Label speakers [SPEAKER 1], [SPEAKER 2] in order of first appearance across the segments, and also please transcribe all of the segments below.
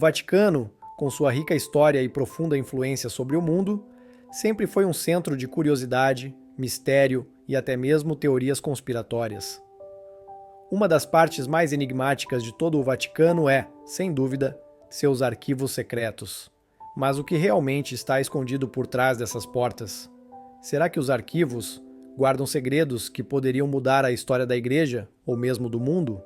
[SPEAKER 1] Vaticano, com sua rica história e profunda influência sobre o mundo, sempre foi um centro de curiosidade, mistério e até mesmo teorias conspiratórias. Uma das partes mais enigmáticas de todo o Vaticano é, sem dúvida, seus arquivos secretos. Mas o que realmente está escondido por trás dessas portas? Será que os arquivos guardam segredos que poderiam mudar a história da Igreja ou mesmo do mundo?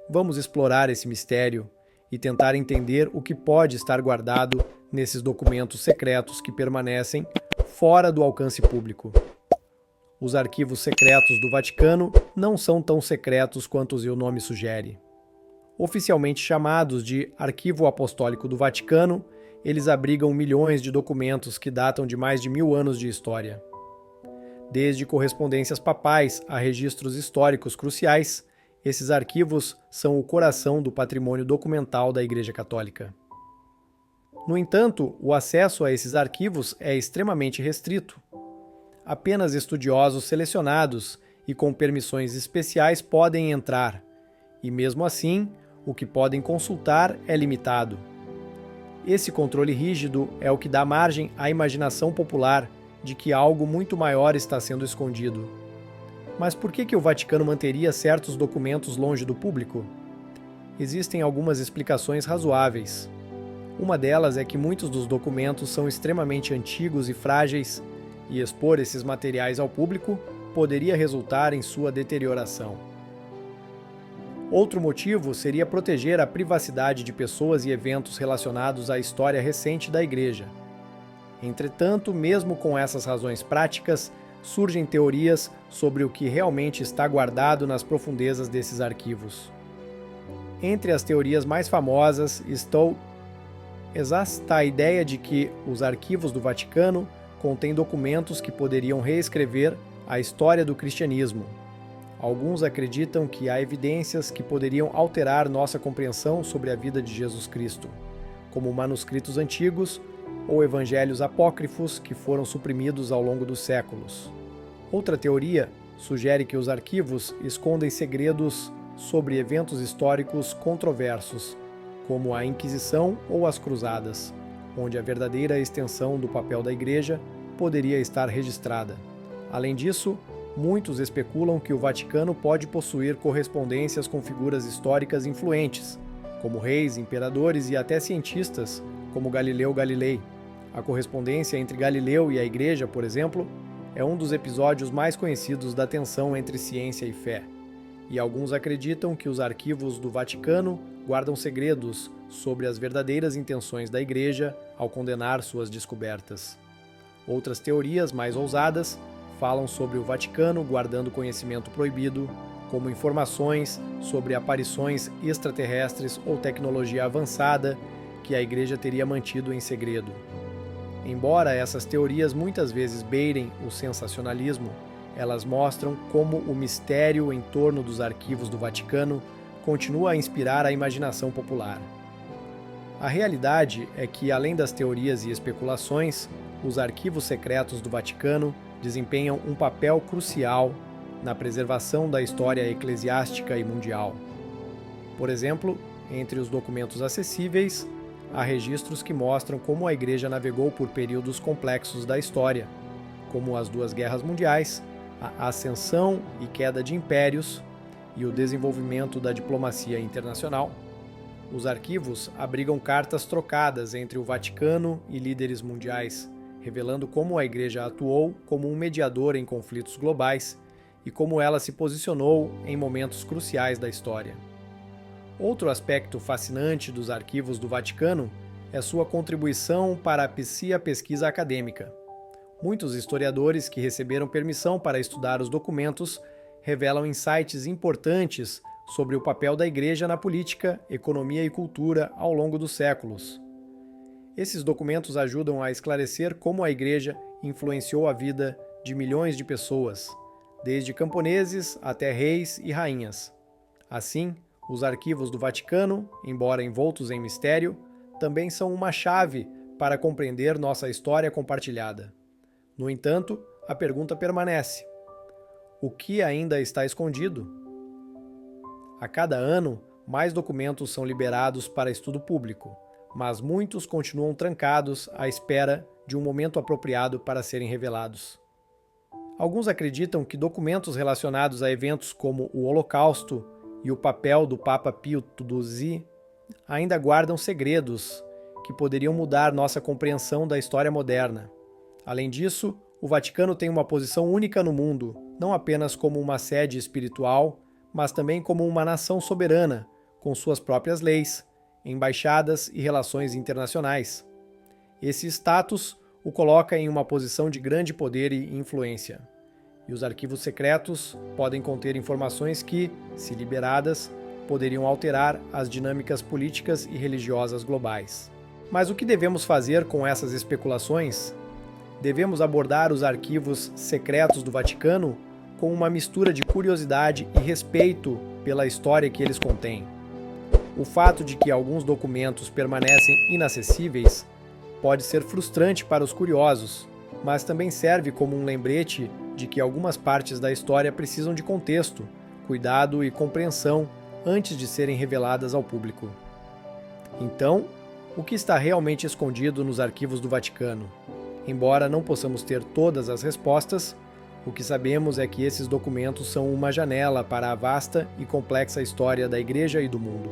[SPEAKER 1] Vamos explorar esse mistério e tentar entender o que pode estar guardado nesses documentos secretos que permanecem fora do alcance público. Os arquivos secretos do Vaticano não são tão secretos quanto o seu nome sugere. Oficialmente chamados de Arquivo Apostólico do Vaticano, eles abrigam milhões de documentos que datam de mais de 1000 anos de história. Desde correspondências papais a registros históricos cruciais, esses arquivos são o coração do patrimônio documental da Igreja Católica. No entanto, o acesso a esses arquivos é extremamente restrito. Apenas estudiosos selecionados e com permissões especiais podem entrar, e mesmo assim, o que podem consultar é limitado. Esse controle rígido é o que dá margem à imaginação popular de que algo muito maior está sendo escondido. Mas por que o Vaticano manteria certos documentos longe do público? Existem algumas explicações razoáveis. Uma delas é que muitos dos documentos são extremamente antigos e frágeis, e expor esses materiais ao público poderia resultar em sua deterioração. Outro motivo seria proteger a privacidade de pessoas e eventos relacionados à história recente da Igreja. Entretanto, mesmo com essas razões práticas, surgem teorias sobre o que realmente está guardado nas profundezas desses arquivos. Entre as teorias mais famosas está a ideia de que os arquivos do Vaticano contêm documentos que poderiam reescrever a história do cristianismo. Alguns acreditam que há evidências que poderiam alterar nossa compreensão sobre a vida de Jesus Cristo, como manuscritos antigos ou evangelhos apócrifos que foram suprimidos ao longo dos séculos. Outra teoria sugere que os arquivos escondem segredos sobre eventos históricos controversos, como a Inquisição ou as Cruzadas, onde a verdadeira extensão do papel da Igreja poderia estar registrada. Além disso, muitos especulam que o Vaticano pode possuir correspondências com figuras históricas influentes, como reis, imperadores e até cientistas, como Galileu Galilei. A correspondência entre Galileu e a Igreja, por exemplo, é um dos episódios mais conhecidos da tensão entre ciência e fé. E alguns acreditam que os arquivos do Vaticano guardam segredos sobre as verdadeiras intenções da Igreja ao condenar suas descobertas. Outras teorias mais ousadas falam sobre o Vaticano guardando conhecimento proibido, como informações sobre aparições extraterrestres ou tecnologia avançada que a Igreja teria mantido em segredo. Embora essas teorias muitas vezes beirem o sensacionalismo, elas mostram como o mistério em torno dos arquivos do Vaticano continua a inspirar a imaginação popular. A realidade é que, além das teorias e especulações, os arquivos secretos do Vaticano desempenham um papel crucial na preservação da história eclesiástica e mundial. Por exemplo, entre os documentos acessíveis, há registros que mostram como a Igreja navegou por períodos complexos da história, como as 2 guerras mundiais, a ascensão e queda de impérios e o desenvolvimento da diplomacia internacional. Os arquivos abrigam cartas trocadas entre o Vaticano e líderes mundiais, revelando como a Igreja atuou como um mediador em conflitos globais e como ela se posicionou em momentos cruciais da história. Outro aspecto fascinante dos arquivos do Vaticano é sua contribuição para a pesquisa acadêmica. Muitos historiadores que receberam permissão para estudar os documentos revelam insights importantes sobre o papel da Igreja na política, economia e cultura ao longo dos séculos. Esses documentos ajudam a esclarecer como a Igreja influenciou a vida de milhões de pessoas, desde camponeses até reis e rainhas. Assim, os arquivos do Vaticano, embora envoltos em mistério, também são uma chave para compreender nossa história compartilhada. No entanto, a pergunta permanece: o que ainda está escondido? A cada ano, mais documentos são liberados para estudo público, mas muitos continuam trancados à espera de um momento apropriado para serem revelados. Alguns acreditam que documentos relacionados a eventos como o Holocausto e o papel do Papa Pio XII ainda guardam segredos que poderiam mudar nossa compreensão da história moderna. Além disso, o Vaticano tem uma posição única no mundo, não apenas como uma sede espiritual, mas também como uma nação soberana, com suas próprias leis, embaixadas e relações internacionais. Esse status o coloca em uma posição de grande poder e influência. E os arquivos secretos podem conter informações que, se liberadas, poderiam alterar as dinâmicas políticas e religiosas globais. Mas o que devemos fazer com essas especulações? Devemos abordar os arquivos secretos do Vaticano com uma mistura de curiosidade e respeito pela história que eles contêm. O fato de que alguns documentos permanecem inacessíveis pode ser frustrante para os curiosos, mas também serve como um lembrete de que algumas partes da história precisam de contexto, cuidado e compreensão antes de serem reveladas ao público. Então, o que está realmente escondido nos arquivos do Vaticano? Embora não possamos ter todas as respostas, o que sabemos é que esses documentos são uma janela para a vasta e complexa história da Igreja e do mundo.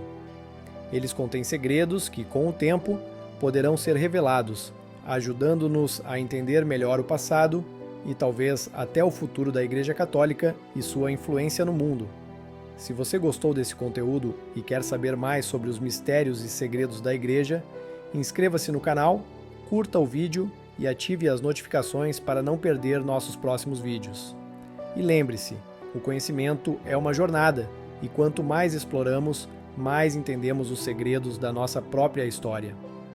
[SPEAKER 1] Eles contêm segredos que, com o tempo, poderão ser revelados, ajudando-nos a entender melhor o passado e talvez até o futuro da Igreja Católica e sua influência no mundo. Se você gostou desse conteúdo e quer saber mais sobre os mistérios e segredos da Igreja, inscreva-se no canal, curta o vídeo e ative as notificações para não perder nossos próximos vídeos. E lembre-se, o conhecimento é uma jornada e quanto mais exploramos, mais entendemos os segredos da nossa própria história.